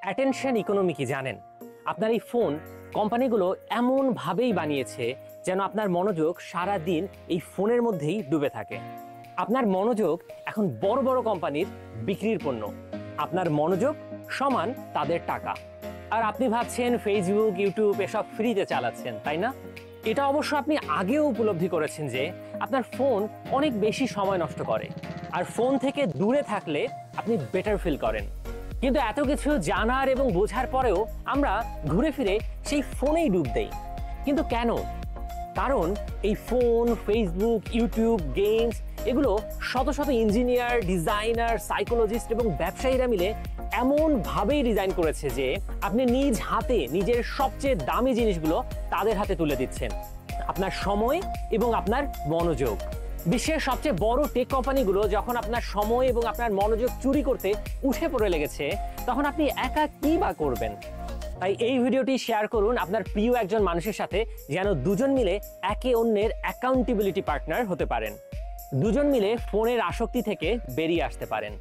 Attention economy কি জানেন? আপনার এই ফোন কোম্পানিগুলো এমনভাবেই বানিয়েছে যেন আপনার মনোযোগ সারা দিন এই ফোনের মধ্যেই ডুবে থাকে। আপনার মনোযোগ এখন বড় বড় কোম্পানির বিক্রির পণ্য, আপনার মনোযোগ সমান তাদের টাকা। আর আপনি ভাবছেন ফেসবুক, ইউটিউব এসব ফ্রিতে চালাচ্ছেন, তাই না? এটা অবশ্য আপনি আগেও উপলব্ধি করেছেন যে আপনার ফোন অনেক বেশি সময় নষ্ট করে, আর ফোন থেকে দূরে থাকলে আপনি বেটার ফিল করেন। কিন্তু এত কিছু জানার এবং বোঝার পরেও আমরা ঘুরে ফিরে সেই ফোনেই ডুব দেই। কিন্তু কেন? কারণ এই ফোন, ফেসবুক, ইউটিউব, গেমস এগুলো শত শত ইঞ্জিনিয়ার, ডিজাইনার, সাইকোলজিস্ট এবং ব্যবসায়ীরা মিলে এমনভাবেই ডিজাইন করেছে যে আপনি নিজ হাতে নিজের সবচেয়ে দামি জিনিসগুলো তাদের হাতে তুলে দিচ্ছেন, আপনার সময় এবং আপনার মনোযোগ। বিশ্বের সবচেয়ে বড় টেক কোম্পানিগুলো যখন আপনার সময় এবং আপনার মনোযোগ চুরি করতে উঠে পড়ে লেগেছে, তখন আপনি একা কি বা করবেন? তাই এই ভিডিওটি শেয়ার করুন আপনার প্রিয় একজন মানুষের সাথে, যেন দুজন মিলে একে অন্যের অ্যাকাউন্টেবিলিটি পার্টনার হতে পারেন, দুজন মিলে ফোনের আসক্তি থেকে বেরিয়ে আসতে পারেন।